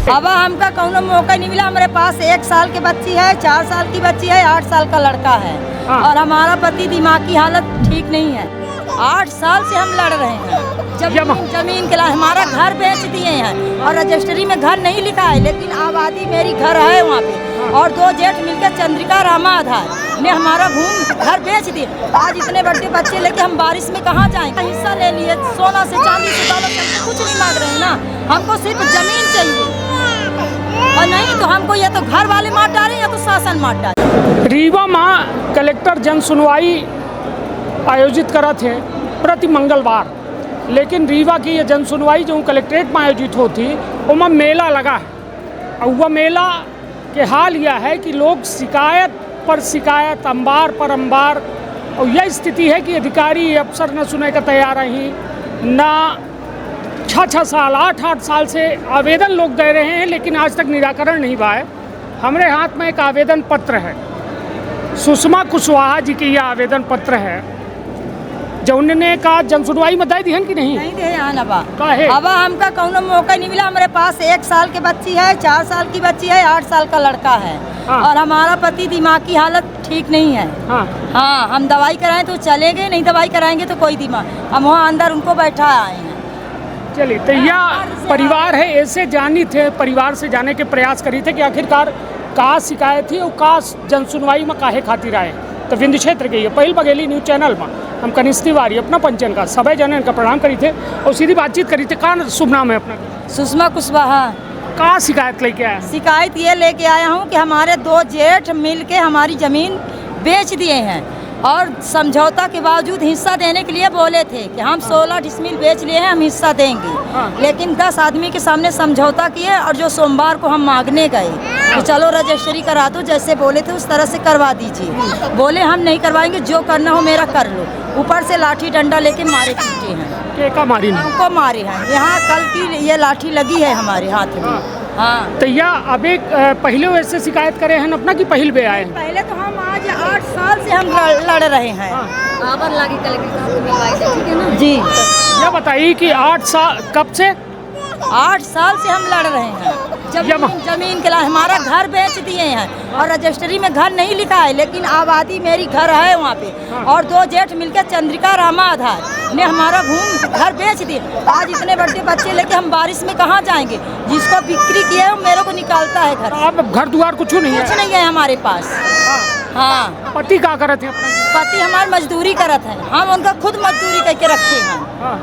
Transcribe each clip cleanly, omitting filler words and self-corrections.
अब हमका कौनो मौका नहीं मिला। हमारे पास 1 साल की बच्ची है, 4 साल की बच्ची है, 8 साल का लड़का है। हाँ। और हमारा पति दिमाग की हालत ठीक नहीं है। 8 साल से हम लड़ रहे हैं जमीन के लिए। हमारा घर बेच दिए हैं और रजिस्ट्री में घर नहीं लिखा है, लेकिन आबादी मेरी घर है वहाँ पे। और 2 जेठ मिलकर चंद्रिका रामा आधार ने हमारा घर बेच दिए। आज इतने बड़े बच्चे लेके हम बारिश में कहाँ जाएंगे? हिस्सा ले लिए, सोना से चांदी से दौलत से कुछ नहीं मांग रहे हैं ना, हमको सिर्फ जमीन चाहिए। और नहीं तो हमको या तो घर वाले मार डालें या तो शासन मार डाले। रीवा में कलेक्टर जन सुनवाई आयोजित करा थे प्रति मंगलवार, लेकिन रीवा की ये जन सुनवाई जो कलेक्ट्रेट में आयोजित होती उसमें मेला लगा है। और वह मेला के हाल यह है कि लोग शिकायत पर शिकायत, अंबार पर अंबार, और यह स्थिति है कि अधिकारी अफसर न सुने का तैयार ही ना। 6 साल 8 साल से आवेदन लोग दे रहे हैं, लेकिन आज तक निराकरण नहीं हुआ है। हमारे हाथ में एक आवेदन पत्र है, सुषमा कुशवाहा जी की यह आवेदन पत्र है, जो उन्होंने कहा जन सुनवाई में दे दी कि नहीं दे नबा। काहे? अब हमका कौनो मौका नहीं मिला। हमारे पास 1 साल की बच्ची है, 4 साल की बच्ची है, 8 साल का लड़का है। हाँ। और हमारा पति दिमाग की हालत ठीक नहीं है। हाँ, हम दवाई कराएं तो चले गए, नहीं दवाई कराएंगे तो कोई दिमाग। हम वहाँ अंदर उनको बैठा आए हैं। चलिए, तो यह परिवार है, ऐसे जानी थे, परिवार से जाने के प्रयास करी थे कि आखिरकार का शिकायत थी और का जन सुनवाई में काहे खातिर आए। तो विंध्य क्षेत्र के ये पहल बघेली न्यूज़ चैनल में हम कनिष्ठ तिवारी अपना पंचन का सभी जन का प्रणाम करी थे और सीधी बातचीत करी थे। का शुभ नाम है अपना? सुषमा कुशवाहा। का शिकायत लेके आया? शिकायत ये लेके आया हूँ कि हमारे 2 जेठ मिल के हमारी ज़मीन बेच दिए हैं और समझौता के बावजूद हिस्सा देने के लिए बोले थे कि हम 16 डिसमिल बेच लिए हैं, हम हिस्सा देंगे। लेकिन 10 आदमी के सामने समझौता किए और जो सोमवार को हम मांगने गए कि चलो रजिस्ट्री करा दो, जैसे बोले थे उस तरह से करवा दीजिए। बोले हम नहीं करवाएंगे, जो करना हो मेरा कर लो। ऊपर से लाठी डंडा लेके मारे पीटे हैं। का मारी हमको मारे हैं। यहाँ कल की ये लाठी लगी है हमारे हाथ में। हाँ, तो यह अब एक पहले वैसे शिकायत करे हैं अपना कि पहल पे आए? पहले तो हम आज 8 साल से हम लड़ रहे हैं। आबर लागी कलेक्टर जी। यह बताइए कि 8 साल कब से? 8 साल से हम लड़ रहे हैं जमीन के लिए। हमारा घर बेच दिए हैं और रजिस्ट्री में घर नहीं लिखा है, लेकिन आबादी मेरी घर है वहाँ पे। और 2 जेठ मिलकर चंद्रिका रामा आधार ने हमारा घर बेच दिए। आज इतने बड़े बच्चे लेके हम बारिश में कहाँ जाएंगे? जिसको बिक्री किया है मेरे को निकालता है घर। अब घर द्वार कुछ नहीं है हमारे पास। हाँ, पति क्या करत है अपना? पति हमारी मजदूरी करत है, हम उनका खुद मजदूरी करके रखे हैं।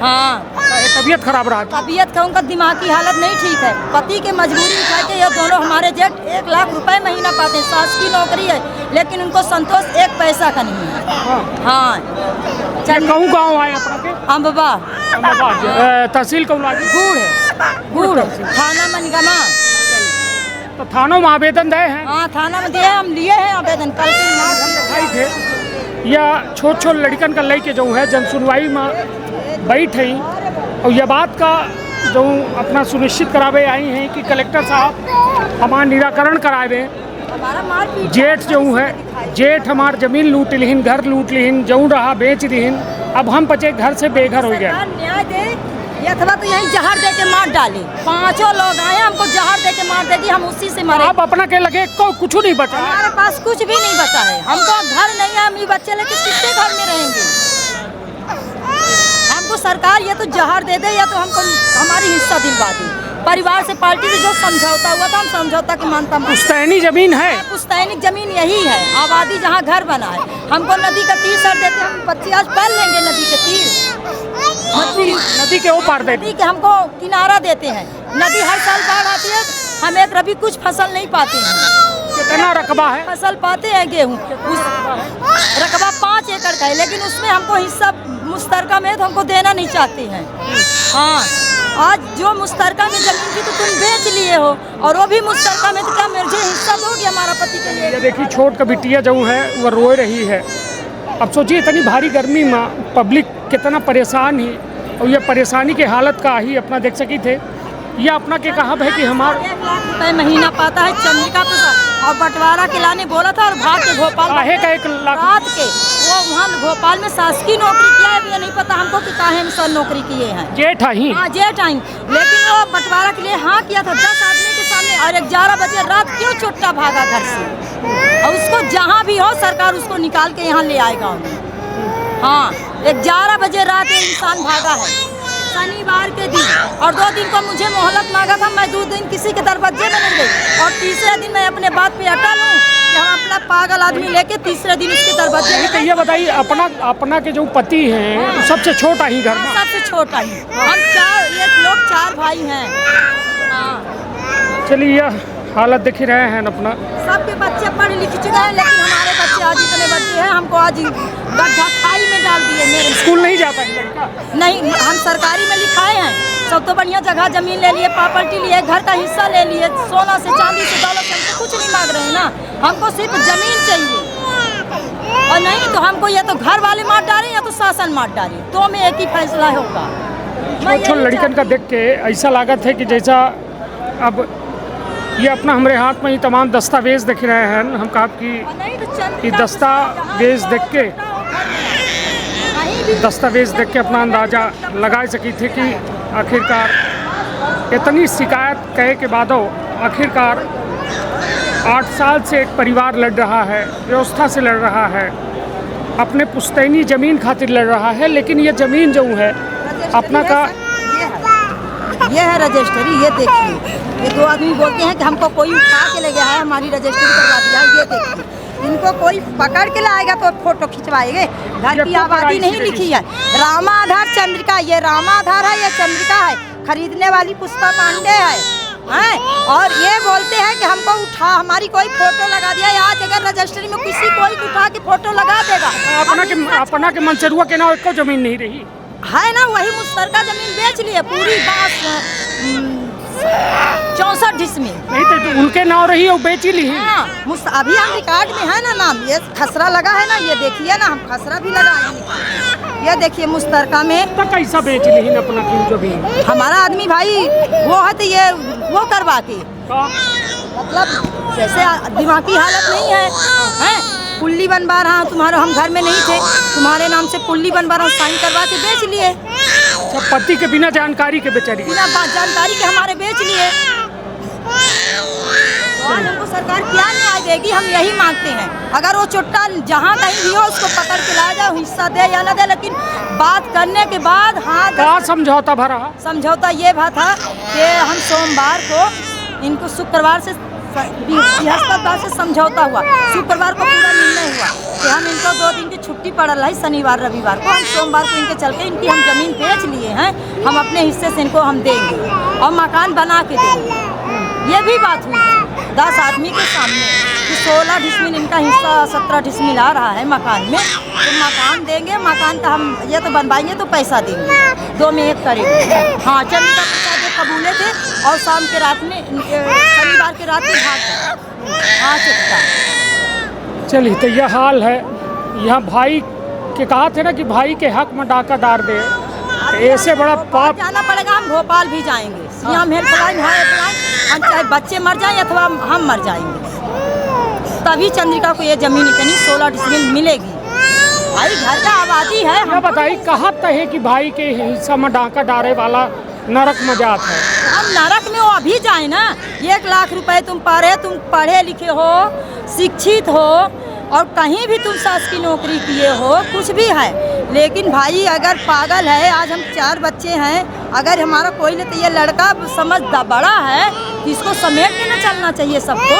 हाँ, तबीयत खराब रहा? तबीयत का उनका दिमाग की हालत नहीं ठीक है। पति के मजबूरी उठा के ये दोनों हमारे जेठ 1 लाख रुपए महीना पाते हैं। सास की नौकरी है, लेकिन उनको संतोष 1 पैसा का नहीं है। हाँ, कहूँ गाँव आए अपना के? अम्बा तहसील कौन? गुड़ थाना मनगमा। तो थानों में आवेदन दे हैं? हाँ, थाना में दिए, हम लिए हैं आवेदन। कल के थे या छोट लड़कन का लेके जो है जन सुनवाई में बैठे और यह बात का जो अपना सुनिश्चित करावे आई हैं कि कलेक्टर साहब हमारा निराकरण करावे। जेठ जो है, जेठ हमार जमीन लूट लिहिन, घर लूट लिहिन, जो रहा बेच दिहिन। अब हम बचे घर से बेघर हो गए। न्याय दे अथवा तो यही जहर दे के मार डाले। 5 लोग आए, हमको जहर दे के मार देगी, हम उसी से मरे। अब अपना के लगे को कुछ नहीं बचा? हमारे पास कुछ भी नहीं बचा है। हमको घर नहीं है, हम ये बच्चे लेके किसके घर में रहेंगे? हमको सरकार या तो जहर दे दे या तो हमको हमारी हिस्सा दिलवा दे। परिवार से पार्टी से जो समझौता हुआ था, हम समझौता की मानता। पुश्तैनी जमीन है, पुश्तैनी जमीन यही है। आबादी जहाँ घर बना है, हमको नदी का तीर सर देते, हम 25 पाल लेंगे नदी के तीर। नदी के ऊपर नदी के हमको किनारा देते हैं। नदी हर साल बाढ़ आती है, हम एक रबी कुछ फसल नहीं पाते हैं। कितना रकबा है? फसल पाते हैं गेहूँ, रकबा 5 एकड़ का है, लेकिन उसमें हमको हिस्सा मुश्तरका में तो हमको देना नहीं चाहते हैं। हाँ, आज जो मुश्तरका में जमीन थी तो तुम बेच लिए हो, और वो भी मुश्तरका में, तो क्या मुझे हिस्सा दोगे हमारा पति के लिए? ये देखिए छोट का बिटिया जो है वो रो रही है। अब सोचिए इतनी भारी गर्मी में पब्लिक कितना परेशान ही, और ये परेशानी के हालत का ही अपना देख सकी थे। ये अपना के कहा है कि हमारा 1 लाख रुपए महीना पाता है चंद्रिका प्रसाद, और बंटवारा के लाने बोला था और भाग के भोपाल काहे का 1 लाख रात के वो वहाँ भोपाल में शासकीय नौकरी किया है। ये नहीं पता हमको कि काहे में सर नौकरी किए हैं। जेठ आई? हाँ, जेठ आई, लेकिन वो बंटवारा के लिए हाँ किया था। 10 आदमी के सामने, और 11 बजे रात क्यों चुट्टा भागा घर से? और उसको जहाँ भी हो सरकार उसको निकाल के यहाँ ले आएगा। हाँ, 11 बजे रात ये इंसान भागा है शनिवार के दिन, और 2 दिन को मुझे मोहलत मांगा था। मैं 2 दिन किसी के दरवाजे में नहीं गई, और तीसरे दिन मैं अपने बात पे अटल हूँ कि हम अपना पागल आदमी लेके तीसरे दिन उसके दरवाजे में। तो ये बताइए, अपना के जो पति हैं सबसे छोटा ही घर में? सबसे छोटा ही। हम ये लोग 4 भाई हैं। हाँ, चलिए यह हालत देख ही रहे हैं अपना। सबके बच्चे पढ़ लिख चुके हैं, लेकिन हमारे बच्चे आज इतने बच्चे हैं, हमको आज गड्ढा खाई में डाल दिए। मेरे स्कूल नहीं जाता है लड़का? नहीं, हम सरकारी में लिखाए हैं। सब तो बढ़िया जगह जमीन ले लिए, प्रॉपर्टी लिए, घर का हिस्सा ले लिए, सोना से चांदी से दौलत से हमको कुछ नहीं मांग रहे हैं ना, हमको सिर्फ जमीन चाहिए। और नहीं तो हमको या तो घर वाले मार डालें या तो शासन मार डालें, तो में एक ही फैसला होगा। छोटे लड़कन का देख के ऐसा लागत है कि जैसा अब ये अपना हमारे हाथ में ही तमाम दस्तावेज दिख रहे हैं। हम कहा कि दस्तावेज देख के अपना अंदाज़ा लगा सकी थे कि आखिरकार इतनी शिकायत कहे के बाद आखिरकार 8 साल से एक परिवार लड़ रहा है, व्यवस्था से लड़ रहा है, अपने पुश्तैनी ज़मीन खातिर लड़ रहा है। लेकिन ये ज़मीन जो है अपना का, ये है रजिस्ट्री। ये देखिए, ये 2 आदमी बोलते हैं कि हमको कोई उठा के ले गया है, हमारी रजिस्ट्री करवा दिया है। ये देखिए, इनको कोई पकड़ के लाएगा तो फोटो खिंचवाएंगे। घर की आबादी नहीं लिखी है, रामाधार चंद्रिका, ये रामाधार है, ये चंद्रिका है, खरीदने वाली पुष्पा पांडे है। और ये बोलते हैं कि हमको उठा, हमारी कोई फोटो लगा दिया है। आज अगर रजिस्ट्री में किसी कोई उठा के फोटो लगा देगा, अपना के मंचरुआ के नाम एको जमीन नहीं रही है ना, वही मुश्तरका जमीन बेच लिए पूरी 64 डिसमिल। नहीं तो उनके नाम रही और बेच ही ली। हाँ, अभी हम रिकॉर्ड में है ना नाम, ये खसरा लगा है ना, ये देखिए ना, हम खसरा भी लगाए। ये देखिए मुश्तरका में तो कैसा बेच ली अपना जो भी हमारा आदमी भाई वो है, तो ये वो करवा के मतलब जैसे दिमागी हालत नहीं है, पुल्ली बनवा रहा हूँ तुम्हारा, हम घर में नहीं थे, तुम्हारे नाम से पुल्ली बनवा रहा हूँ, साइन करवा के बेच लिए। सब पति के बिना जानकारी के बेचारी, बिना जानकारी के हमारे बेच लिए। तो आज हमको सरकार क्या न्याय देगी, हम यही मांगते हैं। अगर वो चुट्टा जहाँ कहीं भी हो उसको पकड़ के ला जाओ, हिस्सा दे या न दे, लेकिन बात करने के बाद हाँ समझौता भरा। समझौता ये था कि हम सोमवार को इनको शुक्रवार से बृहस्पतिवार से समझौता हुआ, शुक्रवार को पूरा निर्णय हुआ कि हम इनको 2 दिन की छुट्टी पड़ल है, शनिवार रविवार को। हम सोमवार को इनके चलते इनकी हम जमीन बेच लिए हैं, हम अपने हिस्से से इनको हम देंगे और मकान बना के देंगे। ये भी बात हुई थी 10 आदमी के सामने कि 16 डिसमिल इनका हिस्सा, 17 डिसमिल आ रहा है मकान में, तो मकान देंगे, मकान का हम ये तो बनवाएंगे तो पैसा देंगे, 2 में 1 करेंगे। हाँ, चंद्रिका प्रसाद जो कबूले थे और शाम के रात में शनिवार के रात में भाग गए। हाँ चुपता। चलिए, तो यह हाल है। यहाँ भाई के कहा थे ना कि भाई के हक में डाका डाल दे, ऐसे बड़ा पाप जाना पड़ेगा। हम भोपाल भी जाएंगे, सीएम हेल्पलाइन है, हम चाहे बच्चे मर जाएं अथवा हम मर जाएंगे, तभी चंद्रिका को ये जमीन इतनी 16 डिसमिल मिलेगी। भाई घर का आबादी है। हम बताइए कहाँ तक है कि भाई के हिस्सा में डाका डाले वाला नरक मजाक है। हम नरक में वो अभी जाए ना, 1 लाख रुपए तुम पढ़े लिखे हो, शिक्षित हो और कहीं भी तुम सास की नौकरी किए हो, कुछ भी है, लेकिन भाई अगर पागल है, आज हम 4 बच्चे हैं, अगर हमारा कोई नहीं तो ये लड़का समझ बड़ा है कि इसको समेट के ना चलना चाहिए सबको,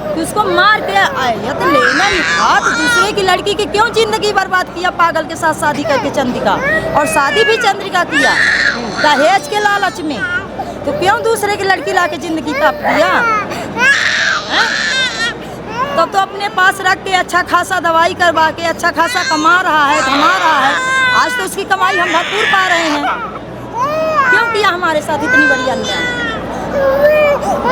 कि उसको मार के आया तो लेना ही था। तो दूसरे की लड़की की क्यों जिंदगी बर्बाद किया पागल के साथ शादी करके चंद्रिका, और शादी भी चंद्रिका किया दहेज के लालच में, तो क्यों दूसरे की लड़की लाके जिंदगी तप दिया। तब तो अपने पास रख के अच्छा खासा दवाई करवा के अच्छा खासा कमा रहा है, धमा रहा है। आज तो उसकी कमाई हम भरपूर पा रहे हैं, क्यों किया हमारे साथ इतनी बड़ी अन्याय।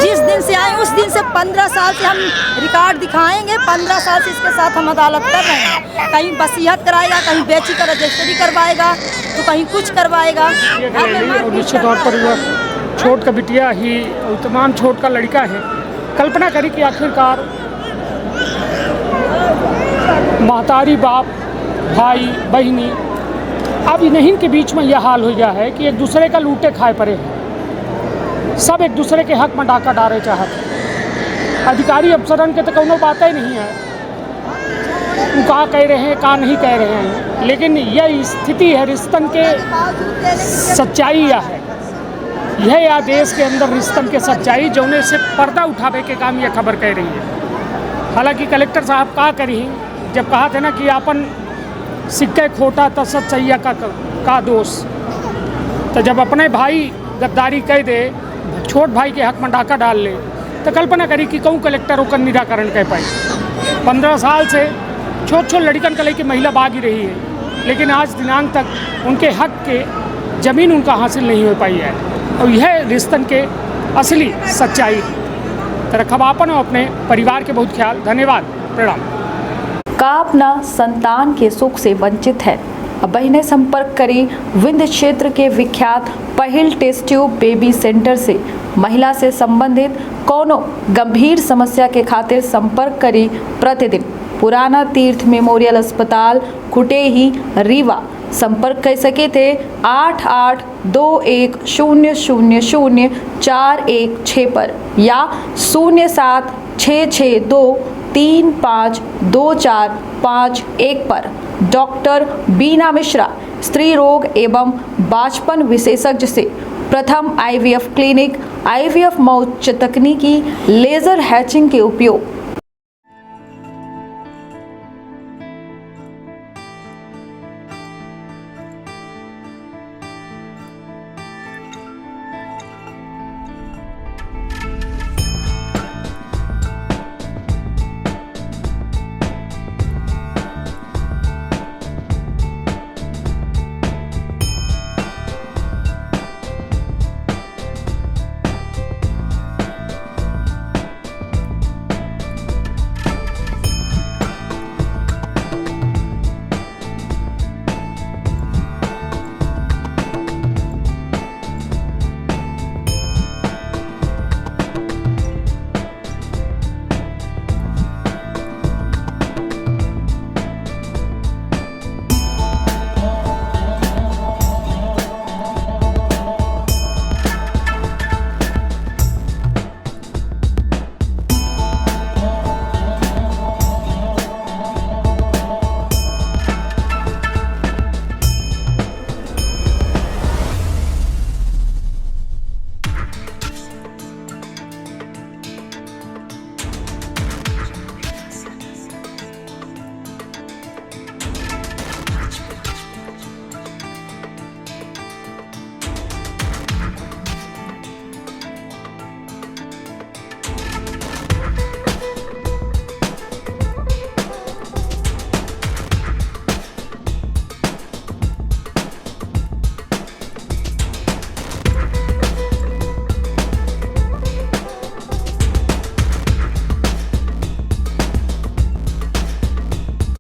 जिस दिन से आए उस दिन से 15 साल से हम रिकॉर्ड दिखाएंगे, 15 साल से इसके साथ हम अदालत कर रहे हैं। कहीं वसीयत कराएगा, कहीं बेची कर रजिस्ट्री करवाएगा, तो कहीं कुछ करवाएगा। निश्चित तौर पर वह छोट का बिटिया ही तमाम छोट का लड़का है। कल्पना करी कि आखिरकार महतारी बाप भाई बहनी अब इन्हीं के बीच में यह हाल हो गया है कि एक दूसरे का लूटे खाए पड़े हैं। सब एक दूसरे के हक में डाका डाले चाहते। अधिकारी अफसरन के तो कोनो बात ही नहीं है, वो का कह रहे हैं का नहीं कह रहे हैं, लेकिन यह स्थिति है रिश्तन के सच्चाई यह है, यह या देश के अंदर रिश्तन के सच्चाई जौने से पर्दा उठावे के काम यह खबर कह रही है। हालांकि कलेक्टर साहब का करी जब कहा थे ना कि अपन सिक्के खोटा तो सच्चैया का दोष, तो जब अपने भाई गद्दारी कह दे, छोट भाई के हक में डाका डाल ले, तो कल्पना करी कि कहूँ कलेक्टर ओकर निराकरण कह पाई। 15 साल से छोट छोट लड़कन के लेके महिला बागी रही है, लेकिन आज दिनांक तक उनके हक के ज़मीन उनका हासिल नहीं हो पाई है, और यह रिश्तन के असली सच्चाई। तो रखब आपन और अपने परिवार के बहुत ख्याल। धन्यवाद, प्रणाम। का अपना संतान के सुख से वंचित है, अब बहिने संपर्क करी विंध्य क्षेत्र के विख्यात पहिल टेस्ट ट्यूब बेबी सेंटर से। महिला से संबंधित कोनो गंभीर समस्या के खातिर संपर्क करी प्रतिदिन पुराना तीर्थ मेमोरियल अस्पताल कुटेही रीवा। संपर्क कर सके थे 8821000416 पर या 0766235245 पर। डॉक्टर बीना मिश्रा स्त्री रोग एवं बांझपन विशेषज्ञ से प्रथम IVF क्लिनिक, IVF मौच तकनीकी, लेजर हैचिंग के उपयोग,